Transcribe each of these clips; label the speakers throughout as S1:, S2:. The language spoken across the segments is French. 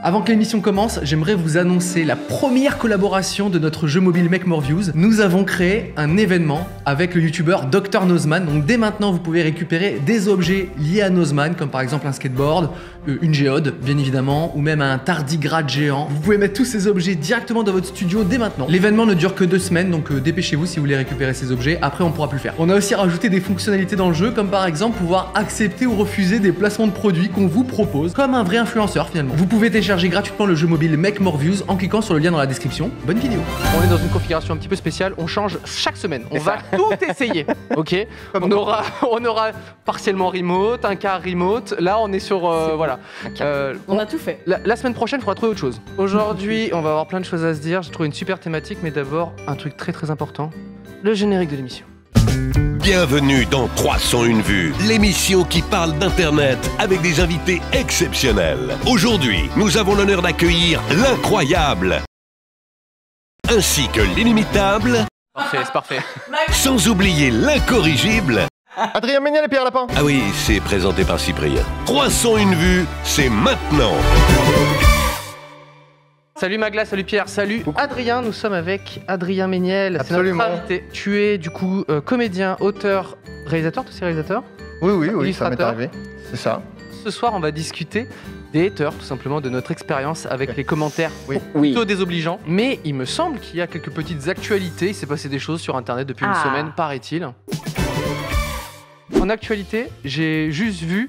S1: Avant que l'émission commence, j'aimerais vous annoncer la première collaboration de notre jeu mobile Make More Views. Nous avons créé un événement avec le youtubeur Dr Nozman. Donc dès maintenant, vous pouvez récupérer des objets liés à Nozman, comme par exemple un skateboard, une géode, bien évidemment, ou même un tardigrade géant. Vous pouvez mettre tous ces objets directement dans votre studio dès maintenant. L'événement ne dure que 2 semaines, donc dépêchez-vous si vous voulez récupérer ces objets. Après, on pourra plus le faire. On a aussi rajouté des fonctionnalités dans le jeu, comme par exemple pouvoir accepter ou refuser des placements de produits qu'on vous propose, comme un vrai influenceur finalement. Vous pouvez télécharger gratuitement le jeu mobile Make More Views en cliquant sur le lien dans la description. Bonne vidéo. On est dans une configuration un petit peu spéciale, on change chaque semaine. On va tout essayer, ok. On aura partiellement remote, un quart remote. Là, on est sur voilà.
S2: On a tout fait.
S1: La semaine prochaine, il faudra trouver autre chose. Aujourd'hui, on va avoir plein de choses à se dire. J'ai trouvé une super thématique, mais d'abord un truc très très important, le générique de l'émission.
S3: Bienvenue dans 301 vues, l'émission qui parle d'Internet avec des invités exceptionnels. Aujourd'hui, nous avons l'honneur d'accueillir l'incroyable, ainsi que l'inimitable,
S1: Parfait, c'est parfait.
S3: sans oublier l'incorrigible.
S4: Adrien Méniel et Pierre Lapin.
S3: Ah oui, c'est présenté par Cyprien. 301 vues, c'est maintenant.
S1: Salut Magla, salut Pierre, salut Adrien, nous sommes avec Adrien Méniel, c'est notre invité. Tu es du coup comédien, auteur, réalisateur, tous ces réalisateurs?
S4: Oui, ça m'est arrivé, c'est ça.
S1: Ce soir, on va discuter des haters, tout simplement, de notre expérience avec les commentaires
S4: Oui.
S1: plutôt désobligeants. Mais il me semble qu'il y a quelques petites actualités, il s'est passé des choses sur Internet depuis une semaine, paraît-il. En actualité, j'ai juste vu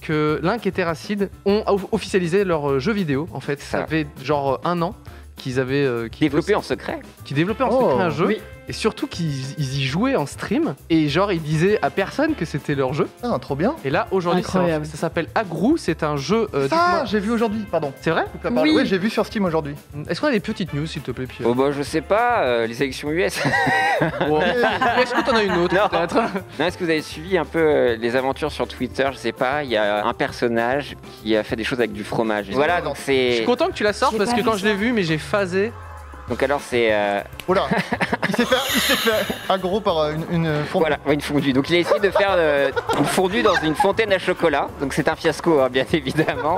S1: que Link et Terracid ont officialisé leur jeu vidéo. En fait, ça fait genre 1 an qu'ils avaient
S5: développé en secret.
S1: Qui développaient en secret un jeu. Oui. Et surtout qu'ils y jouaient en stream. Et genre, ils disaient à personne que c'était leur jeu.
S4: Ah, trop bien.
S1: Et là, aujourd'hui, ça s'appelle Agrou. C'est un jeu...
S4: ça, j'ai vu aujourd'hui, pardon.
S1: C'est vrai?
S4: Oui, j'ai vu sur Steam aujourd'hui.
S1: Est-ce qu'on a des petites news, s'il te plaît, Pierre?
S5: Oh bah, je sais pas, les élections US.
S1: Est-ce que t'en as une autre, peut-être?
S5: Non, est-ce que vous avez suivi un peu les aventures sur Twitter? Je sais pas, il y a un personnage qui a fait des choses avec du fromage. Voilà, donc c'est...
S1: Je suis content que tu la sortes parce que quand je l'ai vu, mais j'ai phasé.
S5: Donc alors c'est...
S4: Oula, il s'est fait aggro par une fondue.
S5: Voilà, une fondue. Donc il a essayé de faire une fondue dans une fontaine à chocolat. Donc c'est un fiasco, hein, bien évidemment.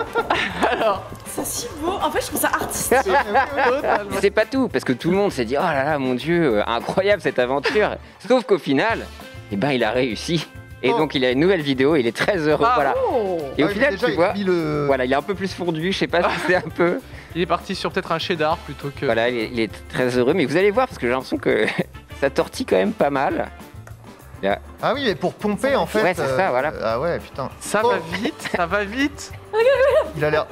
S2: Alors, c'est si beau. En fait, je trouve ça artistique.
S5: C'est pas tout, parce que tout le monde s'est dit « Oh là là, mon Dieu, incroyable cette aventure !» Sauf qu'au final, eh ben, il a réussi. Et donc il a une nouvelle vidéo, il est très heureux. Voilà. Et au final, tu vois, voilà, il est un peu plus fondu, je sais pas si c'est un peu...
S1: Il est parti sur peut-être un cheddar plutôt que...
S5: Voilà, il est très heureux, mais vous allez voir, parce que j'ai l'impression que ça tortille quand même pas mal. Là.
S4: Ah oui, mais pour pomper en fait...
S5: Ouais, c'est ça, voilà.
S4: Ah ouais, putain.
S1: Ça va vite, ça va vite.
S4: Il a l'air...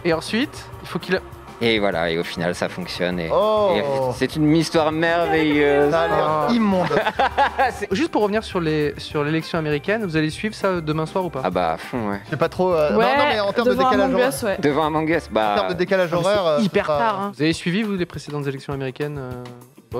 S1: Et ensuite, il faut qu'il...
S5: Et voilà, et au final, ça fonctionne. Et c'est une histoire merveilleuse.
S4: Ça a l'air immonde.
S1: Juste pour revenir sur l'élection américaine, vous allez suivre ça demain soir ou pas?
S5: Ah bah à fond, ouais.
S4: C'est pas trop... non, mais en termes de décalage horaire...
S5: Devant Among Us, bah...
S4: En termes de décalage horaire...
S1: C'est hyper tard, hein. Vous avez suivi, vous, les précédentes élections américaines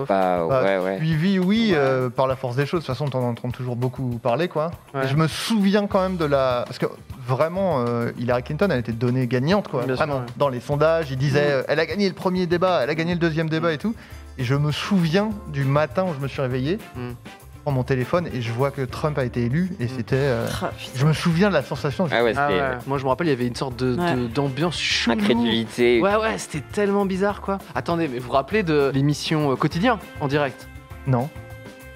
S5: Bah ouais.
S4: Oui, par la force des choses. De toute façon, t'en entends toujours beaucoup parler, quoi.
S1: Ouais.
S4: Et je me souviens quand même de la... Parce que vraiment, Hillary Clinton, elle était donnée gagnante, quoi.
S1: Bien
S4: vraiment.
S1: Sûr, ouais.
S4: Dans les sondages, ils disaient, elle a gagné le premier débat, elle a gagné le deuxième débat et tout. Et je me souviens du matin où je me suis réveillé, je prends mon téléphone et je vois que Trump a été élu. Et c'était... je me souviens de la sensation.
S5: Ah ouais, c'était...
S1: Moi, je me rappelle, il y avait une sorte d'ambiance chelou.
S5: Incrédulité.
S1: Ouais, c'était tellement bizarre, quoi. Attendez, mais vous vous rappelez de l'émission Quotidien, en direct?
S4: Non.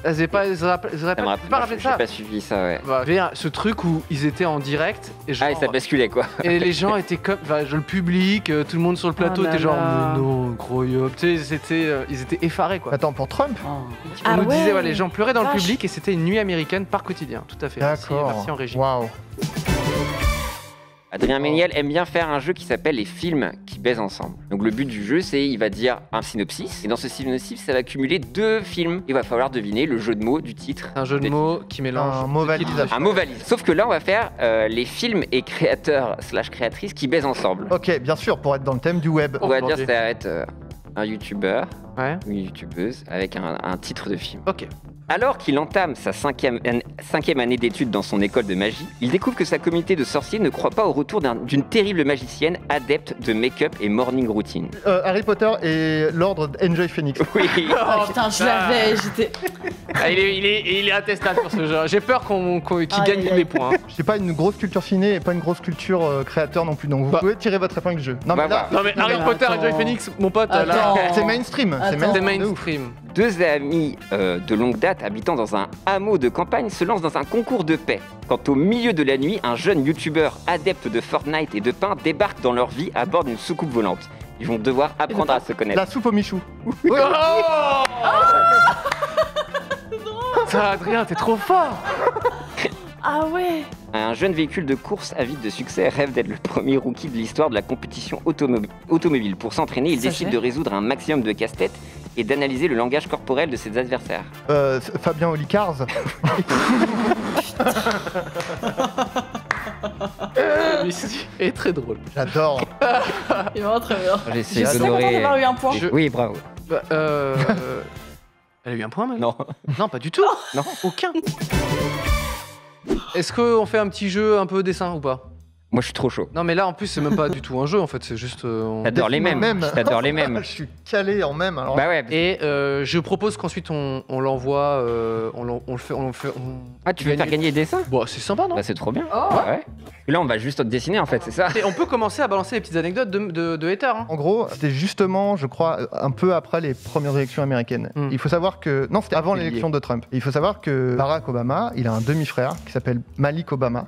S1: Vous n'avez pas rappelé ça?
S5: J'ai pas suivi ça, ouais.
S1: Il y avait ce truc où ils étaient en direct et genre,
S5: et ça basculait, quoi.
S1: Et les gens étaient comme... le public, tout le monde sur le plateau était genre non, incroyable. Tu sais, ils étaient effarés, quoi.
S4: Attends, pour Trump?
S1: On nous disait, les gens pleuraient dans le public et c'était une nuit américaine par Quotidien, tout à fait.
S4: D'accord.
S1: Merci en régie.
S4: Waouh.
S5: Adrien Méniel aime bien faire un jeu qui s'appelle les films qui baisent ensemble. Donc le but du jeu, c'est il va dire un synopsis, et dans ce synopsis, ça va cumuler 2 films. Il va falloir deviner le jeu de mots du titre.
S1: Un jeu de mots qui mélange
S4: un mot valise.
S5: Un mot valise. Sauf que là, on va faire les films et créateurs / créatrices qui baisent ensemble.
S4: Ok, bien sûr, pour être dans le thème du web.
S5: On va dire que ça va être un youtubeur,
S1: Ouais.
S5: une youtubeuse avec un titre de film.
S1: Ok.
S5: Alors qu'il entame sa cinquième année d'études dans son école de magie, il découvre que sa communauté de sorciers ne croit pas au retour d'une terrible magicienne adepte de make-up et morning routine.
S4: Harry Potter et l'ordre Enjoy Phoenix.
S5: Oui.
S2: Oh putain, je l'avais, j'étais...
S1: Ah, il est intestable pour ce jeu. J'ai peur qu'il gagne tous les points. Hein.
S4: J'ai pas une grosse culture ciné et pas une grosse culture créateur non plus, donc vous pouvez tirer votre épingle du jeu. Non,
S5: Bah,
S4: mais là,
S1: Non mais Harry Potter et Joy Phoenix, mon pote, là...
S4: c'est mainstream.
S1: C'est
S4: C'est
S1: mainstream.
S5: Deux amis de longue date habitant dans un hameau de campagne se lancent dans un concours de paix. Quand au milieu de la nuit, un jeune youtubeur adepte de Fortnite et de pain débarque dans leur vie à bord d'une soucoupe volante. Ils vont devoir apprendre à se connaître.
S4: La soupe au Michou.
S1: Oh ça, Adrien, t'es trop fort.
S2: Ah ouais.
S5: Un jeune véhicule de course avide de succès rêve d'être le premier rookie de l'histoire de la compétition automobile. Pour s'entraîner, il décide de résoudre un maximum de casse-têtes et d'analyser le langage corporel de ses adversaires.
S4: Fabien Olicars.
S1: Mystique et très drôle.
S4: J'adore.
S2: Il est vraiment très bien.
S5: J'ai
S2: Je suis très contente d'avoir eu un point.
S5: Oui, bravo.
S1: Bah, elle a eu un point, même?
S5: Non.
S1: Non, pas du tout.
S5: Non.
S1: Aucun. Est-ce qu'on fait un petit jeu un peu dessin ou pas?
S5: Moi, je suis trop chaud.
S1: Non, mais là, en plus, c'est même pas du tout un jeu, en fait, c'est juste...
S5: T'adores les mêmes. T'adores les mêmes.
S4: Je suis calé en même. Alors.
S5: Bah ouais.
S1: Et je propose qu'ensuite, on l'envoie... on le fait...
S5: Ah, tu veux faire gagner les dessins?
S1: Bon, c'est sympa, non?
S5: Bah, c'est trop bien.
S2: Oh.
S5: Ouais. Et là, on va juste dessiner, en fait, c'est ça?
S1: Et on peut commencer à balancer les petites anecdotes de haters. Hein.
S4: En gros, c'était justement, je crois, un peu après les premières élections américaines. Il faut savoir que... Non, c'était avant l'élection de Trump. Et il faut savoir que Barack Obama, il a un demi-frère qui s'appelle Malik Obama,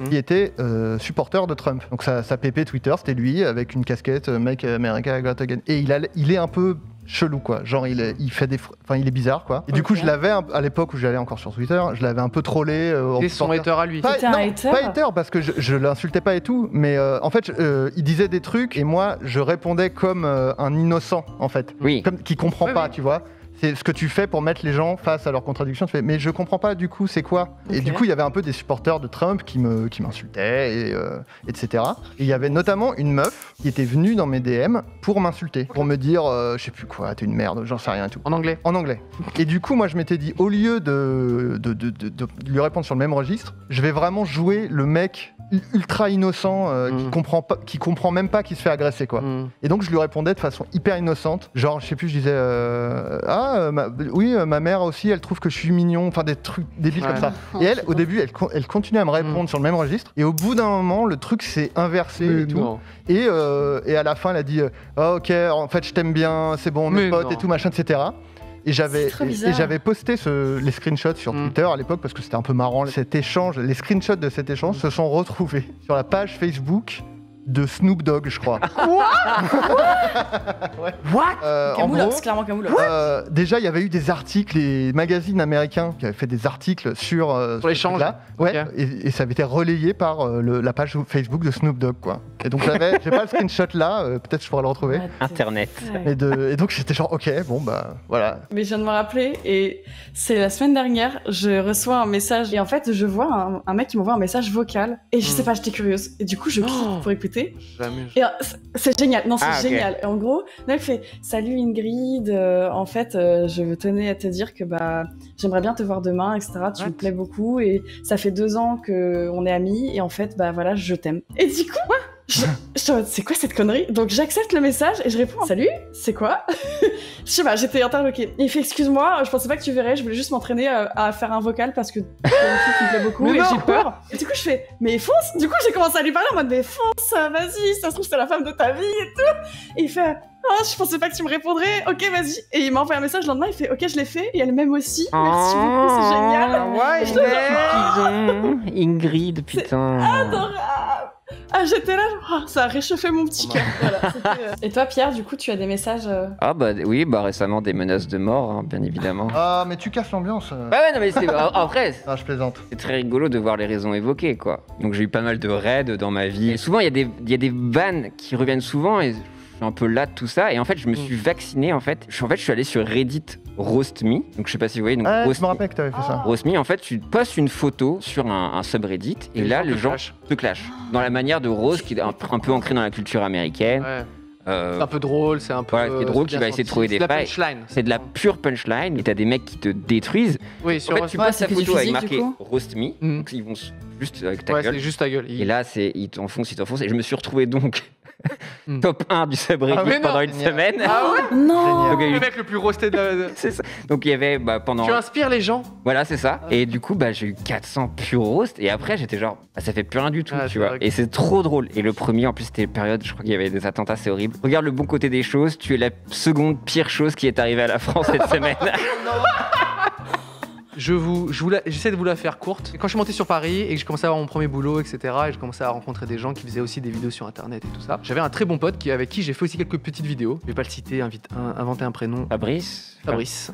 S4: qui était supporter de Trump. Donc sa pépé Twitter, c'était lui avec une casquette Make America Great Again. Et il est un peu chelou, quoi. Genre, il est bizarre, quoi. Et du coup, je l'avais, à l'époque où j'allais encore sur Twitter, je l'avais un peu trollé.
S1: C'est son hater à lui.
S2: C'était un hater.
S4: Pas hater, parce que je l'insultais pas et tout, mais en fait, il disait des trucs et moi, je répondais comme un innocent, en fait.
S5: Oui.
S4: Comme qui comprend pas, tu vois. C'est ce que tu fais pour mettre les gens face à leurs contradictions. Tu fais, mais je comprends pas, du coup, c'est quoi? Et du coup, il y avait un peu des supporters de Trump qui m'insultaient, etc. Et il y avait notamment une meuf qui était venue dans mes DM pour m'insulter, pour me dire, je sais plus quoi, t'es une merde, j'en sais rien et tout.
S1: En anglais.
S4: En anglais. Et du coup, moi, je m'étais dit, au lieu de lui répondre sur le même registre, je vais vraiment jouer le mec ultra innocent qui comprend même pas qu'il se fait agresser, quoi. Et donc, je lui répondais de façon hyper innocente. Genre, je sais plus, je disais, ma mère aussi, elle trouve que je suis mignon, enfin des trucs débiles comme ça. Et elle, au début, elle continuait à me répondre sur le même registre. Et au bout d'un moment, le truc s'est inversé et tout.
S1: Non.
S4: Et à la fin, elle a dit, oh, ok, en fait, je t'aime bien, c'est bon, on est potes et tout, machin, etc. Et j'avais posté les screenshots sur Twitter à l'époque parce que c'était un peu marrant. Les screenshots de cet échange se sont retrouvés sur la page Facebook de Snoop Dogg, je crois.
S1: What?
S2: Camoulox, clairement Camoulox.
S4: Déjà, il y avait eu des articles, les magazines américains qui avaient fait des articles sur
S1: l'échange.
S4: Ouais,
S1: Okay.
S4: et ça avait été relayé par la page Facebook de Snoop Dogg, quoi. Et donc j'ai pas le screenshot là, peut-être je pourrais le retrouver.
S5: Internet.
S2: Ouais.
S4: Et donc j'étais genre, ok, bon bah voilà.
S2: Mais je viens de me rappeler, et c'est la semaine dernière, je reçois un message, et en fait, je vois un mec qui m'envoie un message vocal, et je sais pas, j'étais curieuse, et du coup, je clique pour écouter.
S1: J'amuse.
S2: Et c'est génial, non, c'est
S5: Ah, ok.
S2: génial. Et en gros, là, il fait salut Ingrid, en fait, je tenais à te dire que bah, j'aimerais bien te voir demain, etc. Tu me plais beaucoup, et ça fait 2 ans qu'on est amis, et en fait, bah voilà, je t'aime. Et du coup, je suis en mode, c'est quoi cette connerie? Donc j'accepte le message et je réponds salut, c'est quoi? Je sais pas, j'étais interloquée. Il fait excuse-moi, je pensais pas que tu verrais, je voulais juste m'entraîner à faire un vocal parce que c'est une fille qui me plaît beaucoup
S1: Mais
S2: et
S1: non.
S2: j'ai peur. Et du coup je fais mais fonce. Du coup j'ai commencé à lui parler en mode mais fonce, vas-y, ça se trouve c'est la femme de ta vie et tout. Et il fait oh, je pensais pas que tu me répondrais, ok vas-y. Et il m'a envoyé un message le lendemain, il fait ok je l'ai fait et elle m'aime aussi, merci beaucoup, c'est génial.
S5: Ouais, Ingrid, putain.
S2: Adorable. Ah, j'étais là, genre, ça a réchauffé mon petit cœur. Voilà, et toi, Pierre, du coup, tu as des messages
S5: Ah bah oui, bah récemment des menaces de mort, hein, bien évidemment.
S4: Ah, mais tu casses l'ambiance.
S5: Bah ouais, non mais c'est après,
S4: Ah, je plaisante.
S5: c'est très rigolo de voir les raisons évoquées, quoi. Donc j'ai eu pas mal de raids dans ma vie. Et souvent, il y a des vannes qui reviennent souvent et je suis un peu là de tout ça. Et en fait, je me suis vacciné, en fait. Je suis allé sur Reddit RoastMe. Donc je sais pas si vous voyez. Donc,
S4: Ouais, je
S5: Roast
S4: me rappelle que t'avais fait ça.
S5: RoastMe, en fait, tu postes une photo sur un subreddit et là, les gens te clashent. Dans la manière de roast qui est un peu ancrée dans la culture américaine.
S1: Ouais. C'est un peu drôle, c'est un peu.
S5: Voilà, c'est drôle, qui va essayer de trouver des failles. C'est de la pure punchline, et t'as des mecs qui te détruisent.
S1: Oui,
S5: en fait, tu passes ta photo avec marqué Roast Me, donc ils vont juste avec ta gueule.
S1: C'est juste ta gueule.
S5: Et là, ils t'enfoncent, et je me suis retrouvé donc top 1 du Subreddit pendant une semaine.
S1: Ah ouais?
S2: Non.
S1: Donc, le mec le plus roasté de...
S5: C'est ça. Donc il y avait pendant...
S1: Tu inspires les gens.
S5: Voilà, c'est ça. Et du coup, j'ai eu 400 pure roast. Et après, j'étais genre, ça fait plus rien du tout, tu vois. Et c'est trop drôle. Et le premier, en plus, c'était une période, je crois qu'il y avait des attentats, c'est horrible. Regarde le bon côté des choses. Tu es la seconde pire chose qui est arrivée à la France cette semaine.
S1: J'essaie de vous la faire courte. Quand je suis monté sur Paris et que j'ai commencé à avoir mon premier boulot, etc., et je commençais à rencontrer des gens qui faisaient aussi des vidéos sur Internet et tout ça, j'avais un très bon pote avec qui j'ai fait aussi quelques petites vidéos. Je vais pas le citer, inventer un prénom.
S5: Fabrice.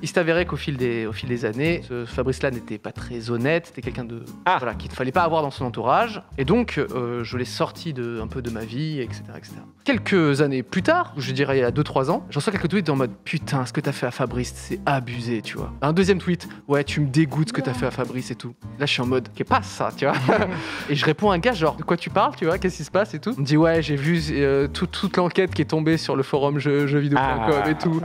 S1: Il s'est avéré qu'au fil des années, ce Fabrice-là n'était pas très honnête. C'était quelqu'un qu'il ne fallait pas avoir dans son entourage. Et donc, je l'ai sorti un peu de ma vie, etc., etc. Quelques années plus tard, je dirais il y a 2-3 ans, j'en reçois quelques tweets en mode putain, ce que t'as fait à Fabrice, c'est abusé, tu vois. Un deuxième tweet, ouais, tu me dégoûtes ce que t'as fait à Fabrice et tout. Là, je suis en mode, qu'est-ce pas ça, tu vois. Et je réponds à un gars, genre, de quoi tu parles, tu vois, qu'est-ce qui se passe et tout. Il me dit, ouais, j'ai vu toute l'enquête qui est tombée sur le forum jeuxvideo.com et tout.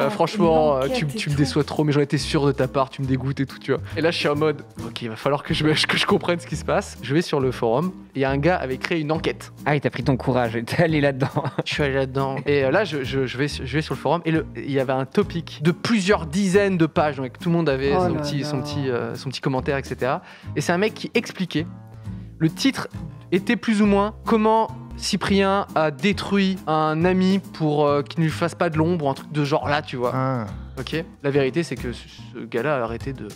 S1: Franchement, tu me déçois trop, mais j'en étais sûr de ta part, tu me dégoûtes et tout, tu vois. Et là, je suis en mode, ok, il va falloir que je comprenne ce qui se passe. Je vais sur le forum, et un gars avait créé une enquête.
S5: Ah, il t'a pris ton courage, et t'es allé là-dedans.
S1: Je suis allé là-dedans. Et là, je vais sur le forum, et il y avait un topic de plusieurs dizaines de pages, donc tout le monde avait son petit commentaire, etc. Et c'est un mec qui expliquait. Le titre était plus ou moins comment Cyprien a détruit un ami pour qu'il ne lui fasse pas de l'ombre, ou un truc de genre là, tu vois. Ok. La vérité, c'est que ce gars-là a arrêté de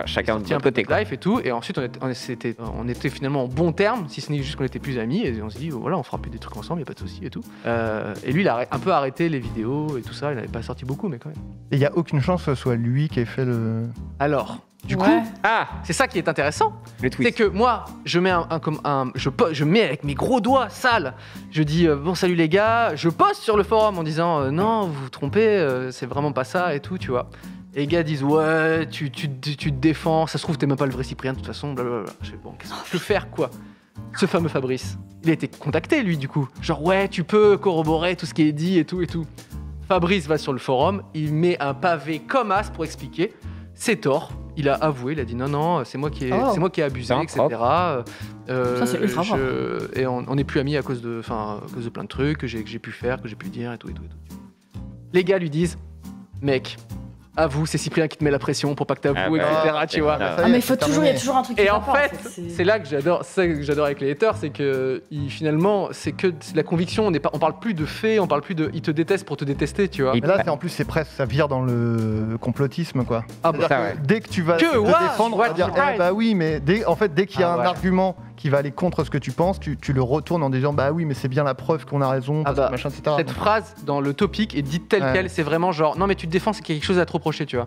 S5: chacun de
S1: son côté life et tout. Et ensuite, on était finalement en bon terme, si ce n'est juste qu'on était plus amis. Et on s'est dit, voilà, on fera plus des trucs ensemble, y a pas de souci et tout. Et lui, il a un peu arrêêté les vidéos et tout ça. Il n'avait pas sorti beaucoup, mais quand même.
S4: Et il y a aucune chance que ce soit lui qui ait fait le.
S1: Alors. Du coup, c'est ça qui est intéressant. C'est que moi, je mets je mets avec mes gros doigts sales. Je dis bon salut les gars. Je poste sur le forum en disant non, vous vous trompez, c'est vraiment pas ça et tout, tu vois. Et les gars disent ouais, tu te défends. Ça se trouve t'es même pas le vrai Cyprien de toute façon. Blablabla. Je fais bon, qu'est-ce que je peux faire quoi? Ce fameux Fabrice, il a été contacté lui du coup. Genre ouais, tu peux corroborer tout ce qui est dit et tout et tout. Fabrice va sur le forum, il met un pavé comme as pour expliquer. C'est tort. Il a avoué, il a dit non, c'est moi qui ai abusé, etc.
S2: Ça, c'est ultra fort.
S1: Et on n'est plus amis à cause de plein de trucs que j'ai pu faire, que j'ai pu dire et tout. Les gars lui disent, mec, avoue, c'est Cyprien qui te met la pression pour pas que t'avoues, etc. Tu vois.
S2: Mais il y a toujours un truc qui
S1: et
S2: va
S1: en fait, c'est là que j'adore avec les haters, c'est que finalement, c'est que la conviction, on parle plus de faits, on parle plus de ils te détestent pour te détester, tu vois.
S4: Mais là, en plus, c'est presque, ça vire dans le complotisme, quoi.
S1: Ah bah ça,
S4: dès que tu vas te défendre, on va dire, bah oui, mais dès qu'il y a un argument qui va aller contre ce que tu penses, tu le retournes en disant, bah oui, mais c'est bien la preuve qu'on a raison, parce que machin, etc.
S1: Cette phrase dans le topic est dite telle quelle, c'est vraiment genre, non mais tu te défends, c'est qu'il y a quelque chose à te reprocher, tu vois.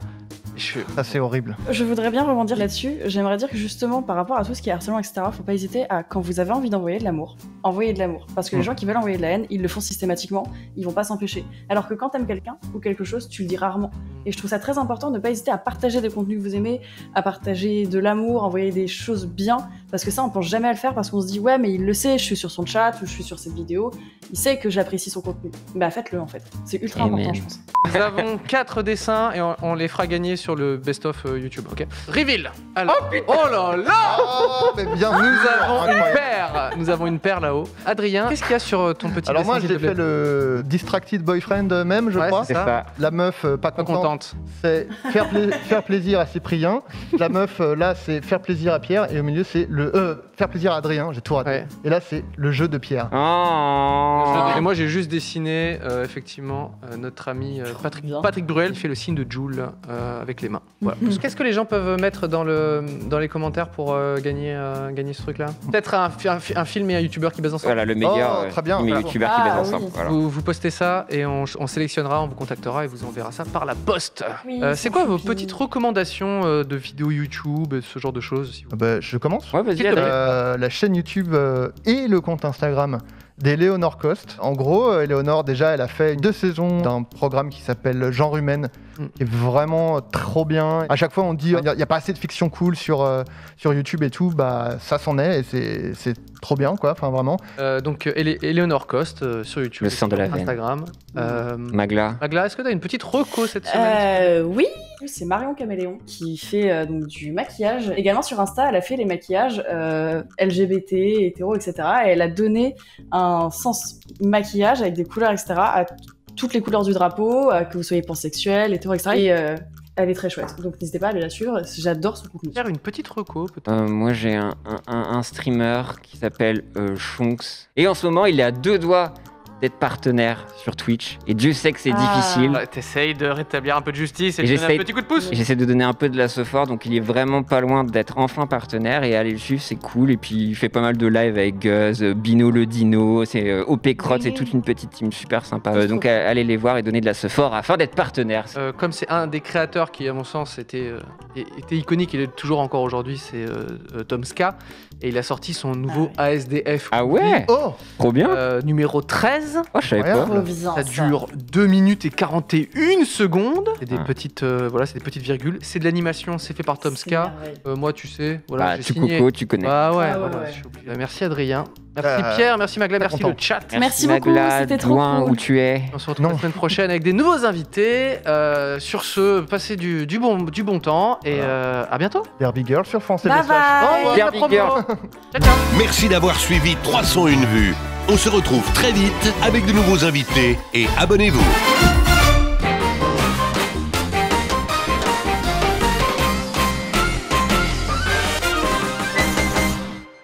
S4: Ça, c'est horrible.
S2: Je voudrais bien rebondir là-dessus. J'aimerais dire que justement, par rapport à tout ce qui est harcèlement, etc., faut pas hésiter à, quand vous avez envie d'envoyer de l'amour, envoyer de l'amour. Parce que les gens qui veulent envoyer de la haine, ils le font systématiquement, ils vont pas s'empêcher. Alors que quand t'aimes quelqu'un ou quelque chose, tu le dis rarement. Et je trouve ça très important de ne pas hésiter à partager des contenus que vous aimez, à partager de l'amour, envoyer des choses bien. Parce que ça, on pense jamais à le faire parce qu'on se dit, ouais, mais il le sait, je suis sur son chat ou je suis sur cette vidéo, il sait que j'apprécie son contenu. Bah faites-le en fait. C'est ultra important, je pense.
S1: Nous avons 4 dessins et on les fera gagner sur le best-of YouTube, ok? Reveal. Alors, oh là là!
S4: Oh, mais bien
S1: Nous avons une paire là-haut. Adrien, qu'est-ce qu'il y a sur ton petit dessin?
S4: Alors moi, j'ai fait le Distracted Boyfriend même, je crois.
S1: C'est ça.
S4: La meuf pas contente. C'est faire plaisir à Cyprien. La meuf, là, c'est faire plaisir à Pierre. Et au milieu, c'est faire plaisir à Adrien. J'ai tout raté. Ouais. Et là, c'est le jeu de Pierre.
S1: Et moi, j'ai juste dessiné, effectivement, notre ami Patrick Bruel qui fait le signe de Joule avec les mains. Voilà. Qu'est-ce que les gens peuvent mettre dans les commentaires pour gagner ce truc-là? Peut-être un film et un youtubeur qui baisent ensemble.
S5: Voilà, le meilleur
S4: très bien,
S5: youtubeur qui baise ensemble.
S2: Oui.
S5: Voilà.
S1: Vous postez ça et on sélectionnera, on vous contactera et vous enverra ça par la poste.
S2: Oui,
S1: c'est quoi vos petites recommandations de vidéos YouTube, ce genre de choses?
S4: Je commence.
S5: Ouais, vas-y.
S4: La chaîne YouTube et le compte Instagram d'Éléonore Coste. En gros, Éléonore, déjà, elle a fait 2 saisons d'un programme qui s'appelle Genre Humaine, qui est vraiment trop bien. À chaque fois, on dit il n'y a pas assez de fiction cool sur YouTube et tout. Bah, ça s'en est et c'est trop bien, quoi. Enfin, vraiment.
S1: Donc, Eleanor Cost sur YouTube.
S5: Le sang de la veine.
S1: Instagram.
S5: Magla.
S1: Magla, est-ce que tu as une petite reco cette semaine?
S2: Oui, c'est Marion Caméléon qui fait donc, du maquillage. Également sur Insta, elle a fait les maquillages LGBT, hétéro, etc. Et elle a donné un sens maquillage avec des couleurs, etc. à toutes les couleurs du drapeau, que vous soyez pansexuel, hétéro, etc. Et elle est très chouette. Donc n'hésitez pas à aller la suivre. J'adore son contenu.
S1: Faire une petite reco peut-être.
S5: Moi j'ai un streamer qui s'appelle Shonks. Et en ce moment il est à 2 doigts d'être partenaire sur Twitch. Et Dieu sait que c'est difficile.
S1: T'essayes de rétablir un peu de justice et de donner un petit coup de pouce.
S5: J'essaie de donner un peu de la sophore, donc il est vraiment pas loin d'être enfin partenaire. Et allez le suivre, c'est cool. Et puis il fait pas mal de live avec Guz, Bino le Dino, c'est OP Crot, c'est toute une petite team super sympa. Donc allez les voir et donner de la sophore afin d'être partenaire.
S1: Comme c'est un des créateurs qui, à mon sens, était iconique, il est toujours encore aujourd'hui, c'est Tom Ska. Et il a sorti son nouveau ASDF.
S5: Ah ouais.
S4: Oh,
S5: trop bien.
S1: Numéro 13.
S5: Oh, je savais pas.
S2: Ça
S1: dure 2 minutes et 41 secondes. C'est des petites, c'est des petites virgules. C'est de l'animation, c'est fait par Tom Ska. Moi, tu sais, voilà, j'ai signé.
S5: Coco, tu connais.
S1: Ah ouais, voilà, je suis obligé. Merci Adrien. Merci Pierre, merci Magla, merci le chat.
S2: Merci beaucoup, c'était trop cool.
S5: Où tu es.
S1: On se retrouve la semaine prochaine avec des nouveaux invités. Sur ce, passez du bon temps et à bientôt.
S4: Derby Girl sur France TV.
S2: Bye bye.
S5: Derby Girl.
S1: Ciao, ciao.
S3: Merci d'avoir suivi 301 vues. On se retrouve très vite avec de nouveaux invités et abonnez-vous.